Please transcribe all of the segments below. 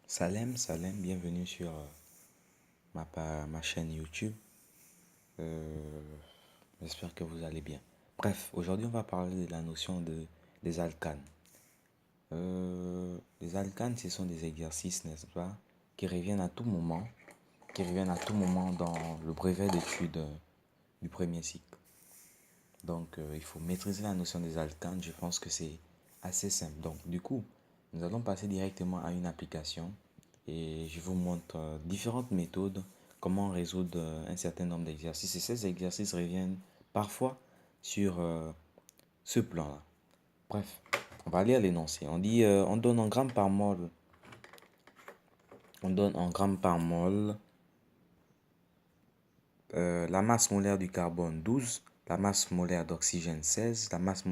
Salem, bienvenue sur ma chaîne YouTube. Euh, J'espère que vous allez bien. Bref, aujourd'hui on va parler de la notion des alcanes. Les alcanes, ce sont des exercices, n'est-ce pas, qui reviennent à tout moment, dans le brevet d'études du premier cycle. Donc, il faut maîtriser la notion des alcanes. Je pense que c'est assez simple. Donc, du coup, nous allons passer directement à une application et je vous montre différentes méthodes, comment résoudre un certain nombre d'exercices. Et ces exercices reviennent parfois sur ce plan-là. Bref, on va lire l'énoncé. On dit, on donne en grammes par mol. On donne en grammes par mol la masse molaire du carbone 12, la masse molaire d'oxygène 16, la masse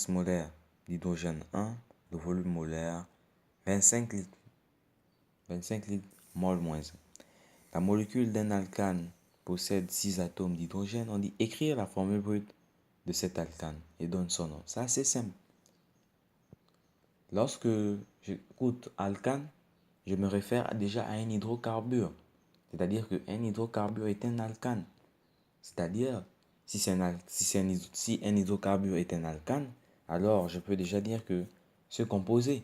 molaire d'hydrogène 1, le volume molaire 25 litres, 25 litres mol moins 1. La molécule d'un alcane possède 6 atomes d'hydrogène. On dit écrire la formule brute de cet alcane et donne son nom. C'est assez simple. Lorsque j'écoute alcane, je me réfère déjà à un hydrocarbure. C'est-à-dire qu'un hydrocarbure est un alcane. C'est-à-dire, si un hydrocarbure est un alcane, alors je peux déjà dire que ce composé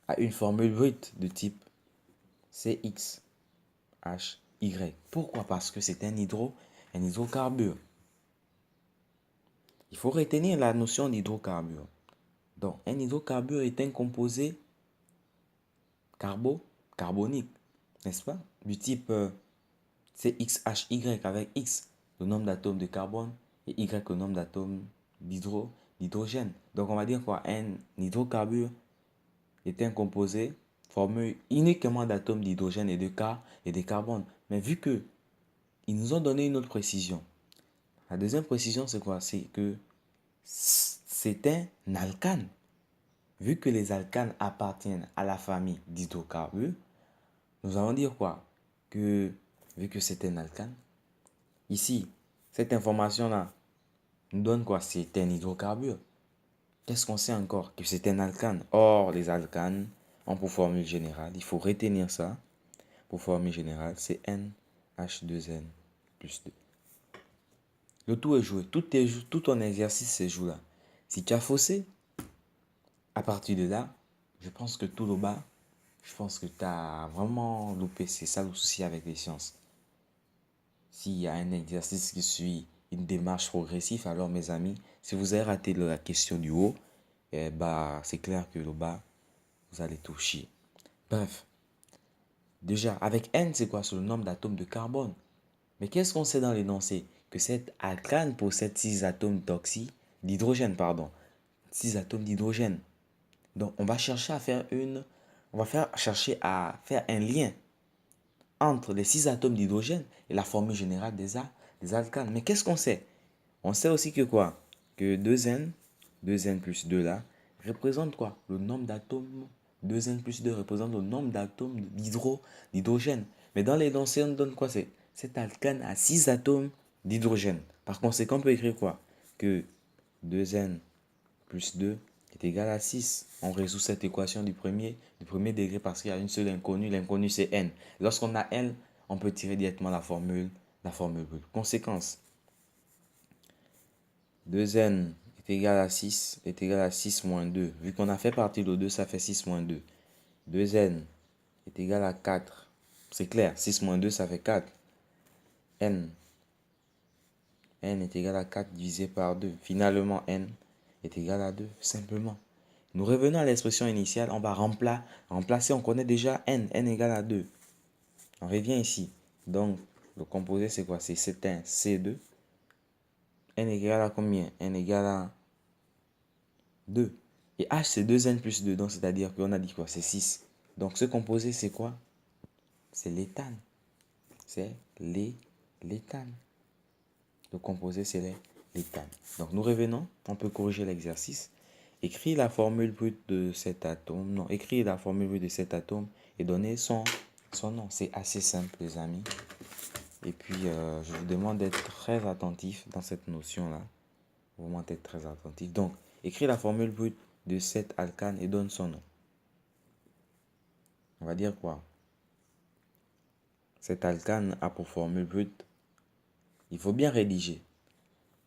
a une formule brute de type CXHY. Pourquoi? Parce que c'est un hydrocarbure. Il faut retenir la notion d'hydrocarbure. Donc, un hydrocarbure est un composé carbonique, n'est-ce pas? Du type CXHY avec X, le nombre d'atomes de carbone, et Y, le nombre d'atomes d'hydrogène. Donc, on va dire quoi? Un hydrocarbure est un composé formé uniquement d'atomes d'hydrogène et de carbone. Mais vu que ils nous ont donné une autre précision. La deuxième précision, c'est quoi? C'est que c'est un alcane. Vu que les alcanes appartiennent à la famille d'hydrocarbures, nous allons dire quoi? Que vu que c'est un alcane, ici, cette information-là nous donne quoi? C'est un hydrocarbure. Qu'est-ce qu'on sait encore? Que c'est un alcane. Or, les alcanes ont pour formule générale, il faut retenir ça, pour formule générale, c'est NH2N plus 2. Le tout est joué. Tout ton exercice se joue là. Si tu as faussé, à partir de là, je pense que tout le bas, je pense que tu as vraiment loupé. C'est ça le souci avec les sciences. S'il y a un exercice qui suit une démarche progressive, alors mes amis, si vous avez raté la question du haut, c'est clair que le bas, vous allez tout chier. Bref, déjà, avec N, c'est quoi? C'est le nombre d'atomes de carbone. Mais qu'est-ce qu'on sait dans l'énoncé? Que cet alcane possède 6 atomes d'hydrogène, pardon. 6 atomes d'hydrogène. Donc, on va chercher à faire un lien entre les 6 atomes d'hydrogène et la formule générale des alcanes. Mais qu'est-ce qu'on sait? On sait aussi que quoi? Que 2N plus 2 là, représente quoi? Le nombre d'atomes. 2N plus 2 représente le nombre d'atomes d'hydrogène. Mais dans l'énoncé, on donne quoi? C'est cet alcane a 6 atomes d'hydrogène. Par conséquent, on peut écrire quoi? Que 2N plus 2 est égal à 6. On résout cette équation du premier degré parce qu'il y a une seule inconnue. L'inconnue, c'est N. Lorsqu'on a N, on peut tirer directement la formule brute. Conséquence. 2N est égal à 6 moins 2. Vu qu'on a fait partie de 2, ça fait 6 moins 2. 2N est égal à 4. C'est clair, 6 moins 2, ça fait 4. N est égal à 4 divisé par 2. Finalement, N est égal à 2, simplement. Nous revenons à l'expression initiale, on va remplacer, on connaît déjà N égale à 2. On revient ici. Donc, le composé, c'est quoi? C'est C1, C2. N égale à combien? N égale à 2. Et H, c'est 2N plus 2. Donc, c'est-à-dire qu'on a dit quoi? C'est 6. Donc, ce composé, c'est quoi? C'est l'éthane. C'est l'éthane. Le composé, c'est l'éthane. Donc, nous revenons. On peut corriger l'exercice. Écrire la formule brute de cet atome. Non, écrire la formule brute de cet atome et donner son nom. C'est assez simple, les amis. Et puis, je vous demande d'être très attentif dans cette notion-là. Vraiment être très attentif. Donc, écris la formule brute de cet alcane et donne son nom. on va dire quoi? Cet alcane a pour formule brute. Il faut bien rédiger.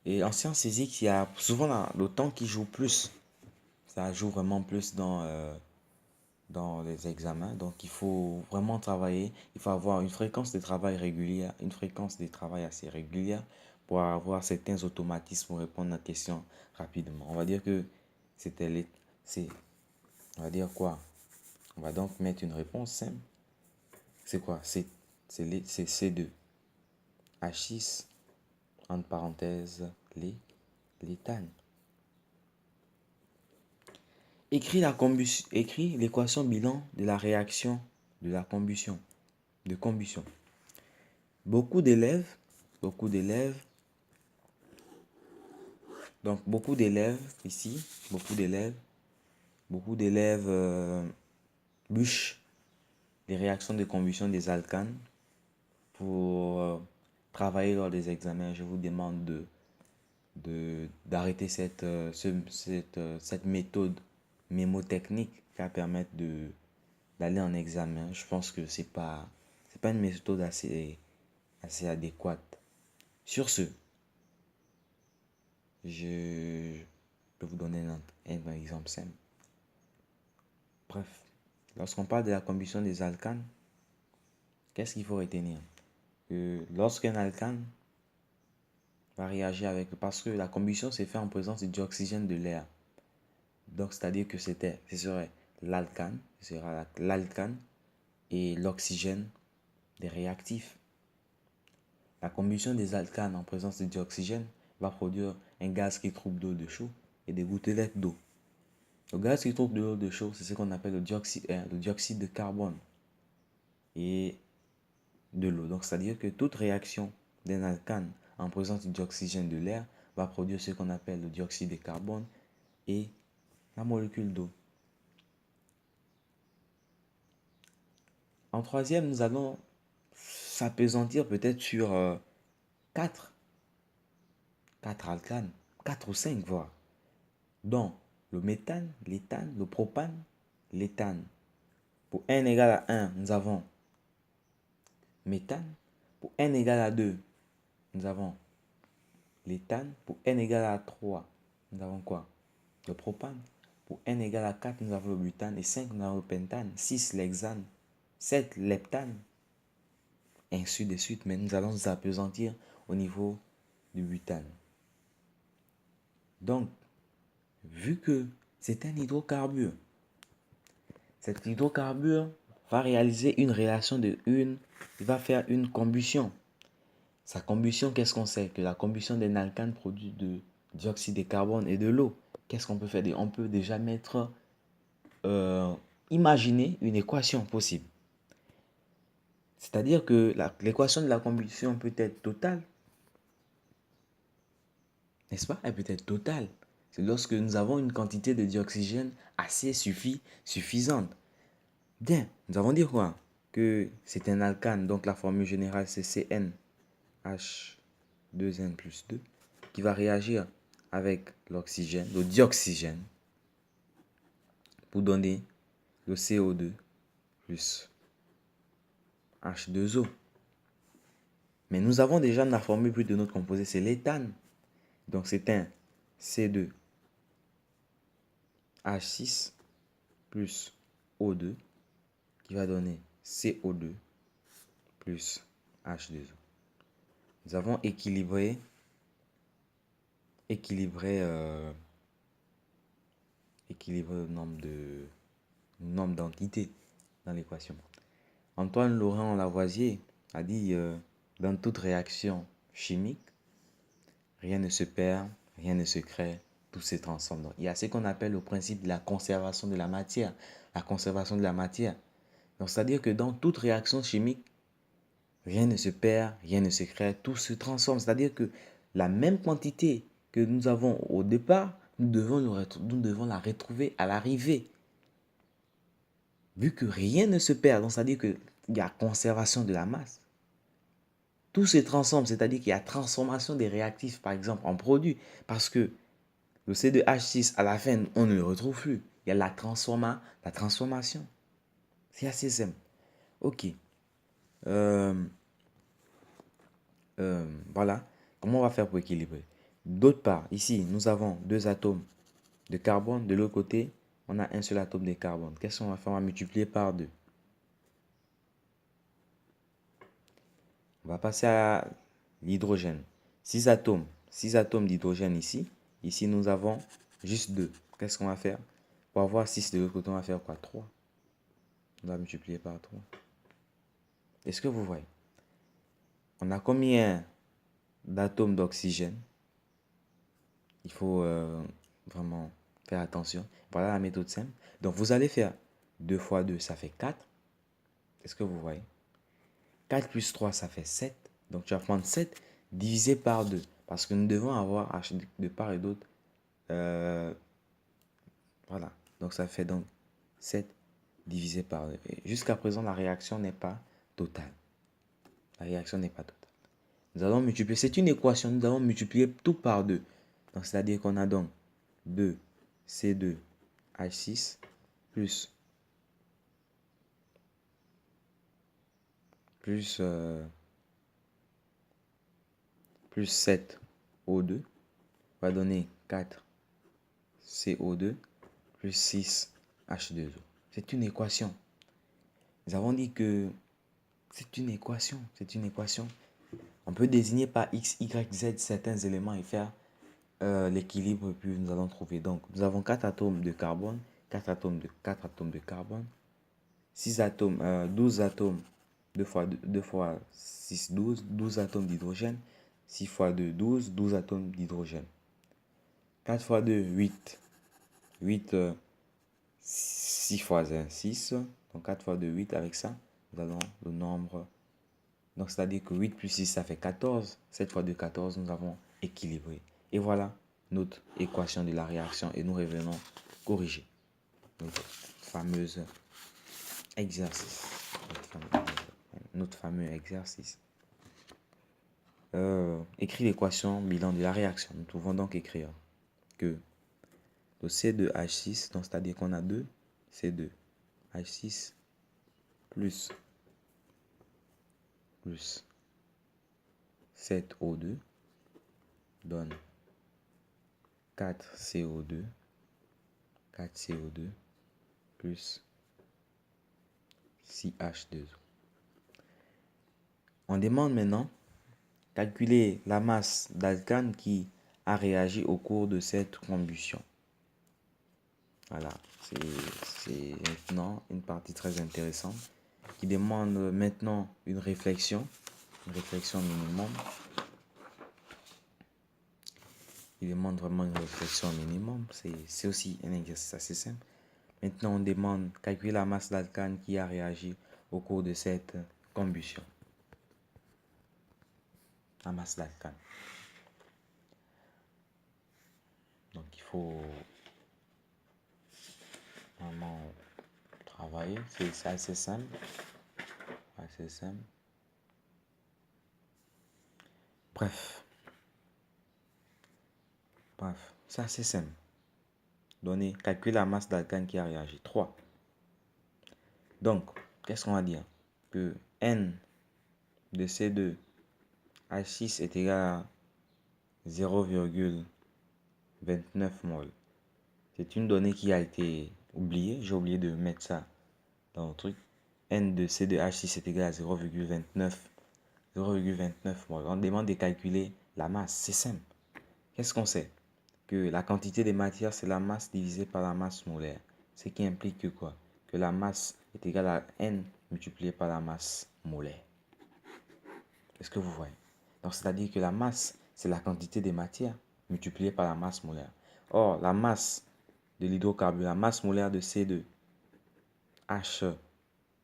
Et en sciences physiques, il y a souvent le temps qui joue plus. Ça joue vraiment plus dans les examens. Donc, il faut vraiment travailler. Il faut avoir une fréquence de travail régulière, une fréquence de travail assez régulière pour avoir certains automatismes pour répondre à la question rapidement. On va dire que c'était les... C'est... On va dire quoi? On va donc mettre une réponse simple. C'est quoi? C'est C2. H6, entre parenthèses, l'éthane. Écris l'équation bilan de la réaction de la combustion. De combustion. Beaucoup d'élèves, donc beaucoup d'élèves ici, beaucoup d'élèves bûchent les réactions de combustion des alcanes pour travailler lors des examens. Je vous demande d'arrêter cette méthode mémotechnique qui va permettre d'aller en examen. Je pense que c'est pas une méthode assez adéquate. Sur ce, je peux vous donner un exemple simple. Bref, lorsqu'on parle de la combustion des alcanes, qu'est-ce qu'il faut retenir? Que lorsqu'un alcane va réagir avec... Parce que la combustion s'est faite en présence du dioxygène de l'air. Donc, c'est-à-dire que ce serait l'alcane, et l'oxygène des réactifs. La combustion des alcanes en présence de dioxygène va produire un gaz qui trouble de l'eau de chaud et des gouttelettes d'eau. Le gaz qui trouble de l'eau de chaud, c'est ce qu'on appelle le dioxyde de carbone et de l'eau. Donc, c'est-à-dire que toute réaction d'un alcane en présence du dioxygène de l'air va produire ce qu'on appelle le dioxyde de carbone et la molécule d'eau. En troisième, nous allons s'appesantir peut-être sur 4 alcanes, 4 ou 5 voire, dont le méthane, l'éthane, le propane, l'éthane. Pour n égale à 1, nous avons méthane. Pour n égale à 2, nous avons l'éthane. Pour n égale à 3, nous avons quoi? Le propane. Pour n égale à 4, nous avons le butane. Et 5, nous avons le pentane. 6, l'hexane. 7, l'heptane. Ainsi de suite. Mais nous allons nous appesantir au niveau du butane. Donc, vu que c'est un hydrocarbure, cet hydrocarbure va réaliser une réaction il va faire une combustion. Sa combustion, qu'est-ce qu'on sait? Que la combustion d'un alcane produit de dioxyde de carbone et de l'eau. Qu'est-ce qu'on peut faire? On peut déjà imaginer une équation possible. C'est-à-dire que l'équation de la combustion peut être totale. N'est-ce pas? Elle peut être totale. C'est lorsque nous avons une quantité de dioxygène assez suffisante. Bien, nous avons dit quoi? Que c'est un alcane, donc la formule générale c'est CnH2n plus 2, qui va réagir avec l'oxygène, le dioxygène, pour donner le CO2 plus H2O. Mais nous avons déjà la formule plus de notre composé, c'est l'éthane. Donc c'est un C2H6 plus O2 qui va donner CO2 plus H2O. Nous avons équilibré le nombre d'entités dans l'équation. Antoine Laurent Lavoisier a dit dans toute réaction chimique, rien ne se perd, rien ne se crée, tout se transforme. Donc, il y a ce qu'on appelle le principe de la conservation de la matière. La conservation de la matière. Donc, c'est-à-dire que dans toute réaction chimique, rien ne se perd, rien ne se crée, tout se transforme. C'est-à-dire que la même quantité que nous avons au départ, nous devons la retrouver à l'arrivée. Vu que rien ne se perd, donc c'est-à-dire qu'il y a conservation de la masse. Tout se transforme, c'est-à-dire qu'il y a transformation des réactifs, par exemple, en produits. Parce que le C2H6, à la fin, on ne le retrouve plus. Il y a la transformation. C'est assez simple. Ok. Voilà. Comment on va faire pour équilibrer? D'autre part, ici, nous avons deux atomes de carbone. De l'autre côté, on a un seul atome de carbone. Qu'est-ce qu'on va faire? On va multiplier par 2. On va passer à l'hydrogène. 6 atomes. 6 atomes d'hydrogène ici. Ici, nous avons juste 2. Qu'est-ce qu'on va faire? Pour avoir 6 de l'autre côté, on va faire quoi? 3. On va multiplier par 3. Est-ce que vous voyez? On a combien d'atomes d'oxygène? Il faut vraiment faire attention. Voilà la méthode simple. Donc, vous allez faire 2 fois 2, ça fait 4. Est-ce que vous voyez? 4 plus 3, ça fait 7. Donc, tu vas prendre 7 divisé par 2. Parce que nous devons avoir H de part et d'autre. Voilà. Donc, ça fait donc 7 divisé par 2. Jusqu'à présent, la réaction n'est pas totale. La réaction n'est pas totale. Nous allons multiplier. C'est une équation. Nous allons multiplier tout par 2. Donc, c'est-à-dire qu'on a donc 2 C2H6 plus 7 O2 va donner 4 CO2 plus 6 H2O. C'est une équation. Nous avons dit que c'est une équation. C'est une équation. On peut désigner par X, Y, Z certains éléments et faire l'équilibre, puis nous allons trouver. Donc, nous avons 4 atomes de carbone, 4 atomes de carbone, 6 atomes, 12 atomes, 2 fois 2 fois 6, 12, 12 atomes d'hydrogène, 6 fois 2, 12, 12 atomes d'hydrogène. 4 fois 2, 8. 8, 6 fois 1, 6. Donc 4 fois 2, 8. Avec ça, nous avons le nombre. Donc c'est-à-dire que 8 plus 6, ça fait 14. 7 fois 2, 14. Nous avons équilibré. Et voilà notre équation de la réaction. Et nous revenons corriger notre fameuse exercice. Notre fameux exercice. Écrit l'équation bilan de la réaction. Nous pouvons donc écrire que le C2H6, donc c'est-à-dire qu'on a 2 C2H6 plus 7O2 donne 4CO2 plus 6H2O. On demande maintenant calculer la masse d'alcane qui a réagi au cours de cette combustion. Voilà, c'est maintenant une partie très intéressante qui demande maintenant une réflexion minimum. Il demande vraiment une réflexion minimum. C'est aussi un exercice assez simple. Maintenant, on demande calculer la masse d'alcane qui a réagi au cours de cette combustion. La masse d'alcane. Donc, il faut vraiment travailler. C'est assez simple. Assez simple. Bref, c'est assez simple. Donner, calculer la masse d'alcane qui a réagi. 3. Donc, qu'est-ce qu'on va dire? Que N de C2H6 est égal à 0,29 mol. C'est une donnée qui a été oubliée. J'ai oublié de mettre ça dans le truc. N de C2H6 est égal à 0,29 mol. On demande de calculer la masse. C'est simple. Qu'est-ce qu'on sait? Que la quantité de matière, c'est la masse divisée par la masse molaire. Ce qui implique que quoi? Que la masse est égale à N multiplié par la masse molaire. Est-ce que vous voyez? Donc, c'est-à-dire que la masse, c'est la quantité de matière multipliée par la masse molaire. Or, la masse de l'hydrocarbure, la masse molaire de C2H6,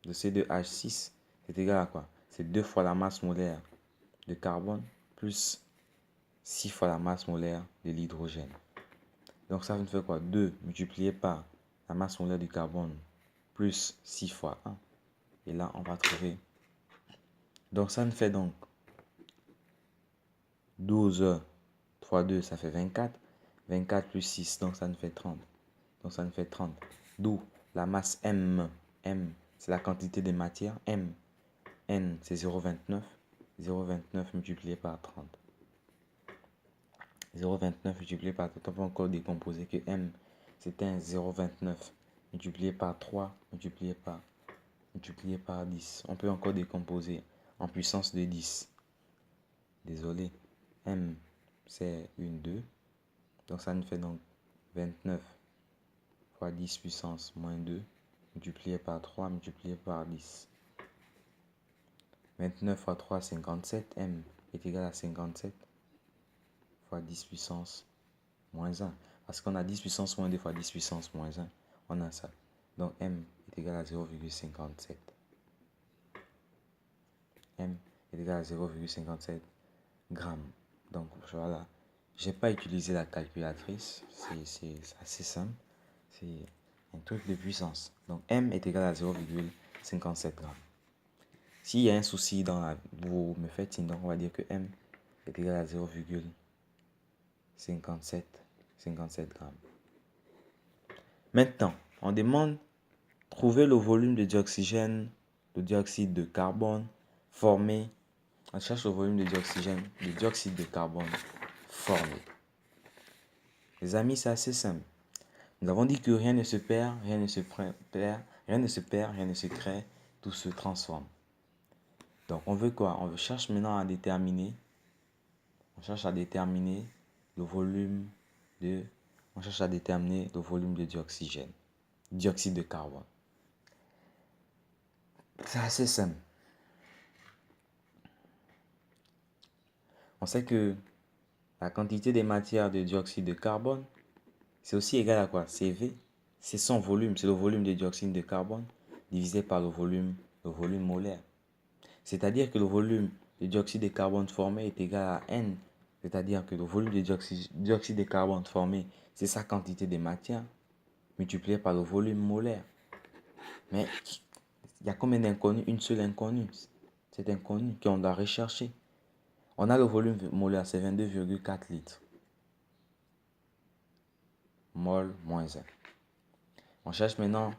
c'est égal à quoi? C'est 2 fois la masse molaire de carbone plus 6 fois la masse molaire de l'hydrogène. Donc ça nous fait quoi? 2 multiplié par la masse molaire du carbone plus 6 fois 1. Et là, on va trouver. Donc ça nous fait donc 12 fois 2, ça fait 24. 24 plus 6, donc ça nous fait 30. Donc ça nous fait 30. D'où la masse M. M, c'est la quantité de matière. M, N, c'est 0,29. 0,29 multiplié par 30. 0,29 multiplié par 30. On peut encore décomposer que M, c'est un 0,29 multiplié par 3, multiplié par 10. On peut encore décomposer en puissance de 10. Désolé. M, c'est une 2. Donc ça nous fait donc 29 fois 10 puissance moins 2, multiplié par 3, multiplié par 10. 29 fois 3, 57. M est égal à 57 fois 10 puissance moins 1. Parce qu'on a 10 puissance moins 2 fois 10 puissance moins 1. On a ça. Donc M est égal à 0,57. M est égal à 0,57 grammes. Donc voilà. Je n'ai pas utilisé la calculatrice. C'est assez simple. C'est un truc de puissance. Donc M est égal à 0,57 grammes. S'il y a un souci vous me faites signe, donc on va dire que M est égal à 0,57 grammes. Maintenant, on demande trouver le volume de dioxygène, de dioxyde de carbone formé. On cherche le volume de dioxyde de carbone formé. Les amis, c'est assez simple. Nous avons dit que rien ne se perd, rien ne se crée, tout se transforme. Donc on veut quoi? On cherche maintenant à déterminer. On cherche à déterminer le volume de dioxygène, dioxyde de carbone. C'est assez simple. On sait que la quantité des matières de dioxyde de carbone, c'est aussi égal à quoi? CV. C'est son volume, c'est le volume de dioxyde de carbone divisé par le volume molaire. C'est-à-dire que le volume de dioxyde de carbone formé est égal à N. C'est-à-dire que le volume de dioxyde de carbone formé, c'est sa quantité de matière multiplié par le volume molaire. Mais il y a combien d'inconnus? Une seule inconnue. C'est inconnu qu'on doit rechercher. On a le volume molaire, c'est 22,4 litres. Mol moins 1. On cherche maintenant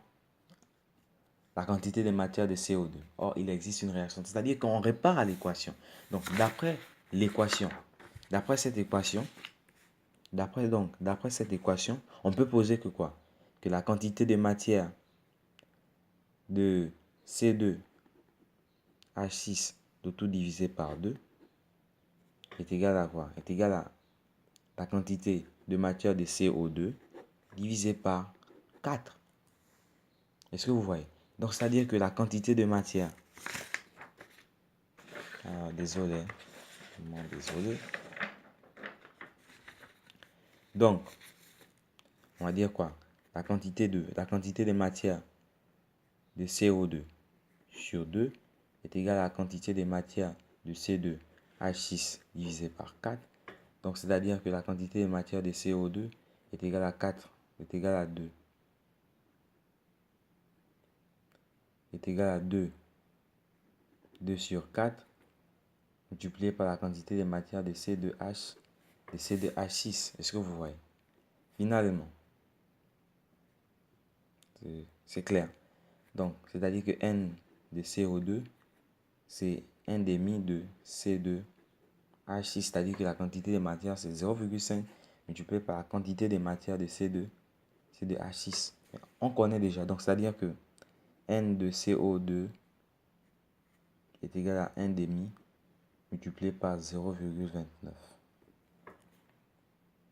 la quantité de matière de CO2. Or, il existe une réaction. C'est-à-dire qu'on répare à l'équation. Donc, d'après cette équation, on peut poser que quoi? Que la quantité de matière de C2H6 de tout divisé par 2 est égal à quoi? Est égal à la quantité de matière de CO2 divisé par 4. Est-ce que vous voyez? Donc, c'est-à-dire que la quantité de matière... Alors, désolé. Désolé. Donc, on va dire quoi? La quantité de matière de CO2 sur 2 est égale à la quantité de matière de C2H6 divisé par 4. Donc, c'est-à-dire que la quantité de matière de CO2 est égale à 4, est égale à 2. Est égale à 2 sur 4 multiplié par la quantité de matière de C2H, de C2H6. Est-ce que vous voyez? Finalement, c'est clair. Donc, c'est-à-dire que N de CO2, c'est 1 demi de C2H6, c'est-à-dire que la quantité de matière, c'est 0,5 multiplié par la quantité de matière de C2H6. On connaît déjà, donc c'est-à-dire que N de CO2 est égal à 1 demi multiplié par 0,29.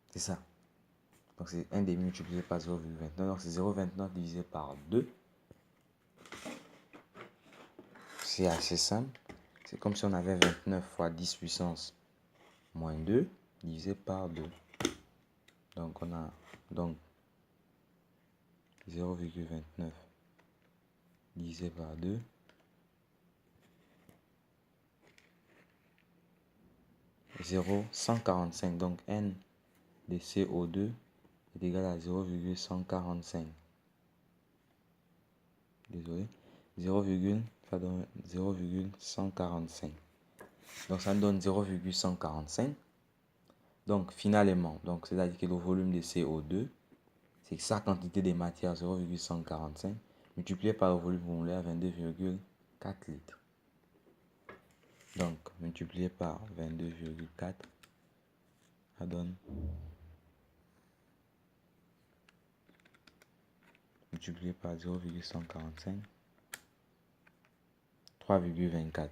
C'est ça. Donc c'est 1 demi multiplié par 0,29. Donc c'est 0,29 divisé par 2. C'est assez simple. C'est comme si on avait 29 fois 10 puissance moins 2 divisé par 2. Donc on a 0,29 divisé par 2. 0,145. Donc N de CO2 est égal à 0,145. Désolé. Ça donne 0,145. Donc ça donne 0,145. Donc finalement, c'est-à-dire que le volume de CO2, c'est sa quantité de matière 0,145 multiplié par le volume formulaire 22,4 litres. Donc, multiplié par 22,4, ça donne multiplié par 0,145, 3,24.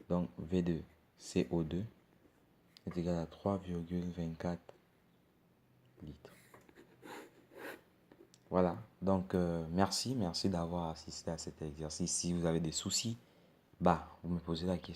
Donc, V2 CO2 est égal à 3,24 litres. Voilà, donc merci d'avoir assisté à cet exercice. Si vous avez des soucis, vous me posez la question.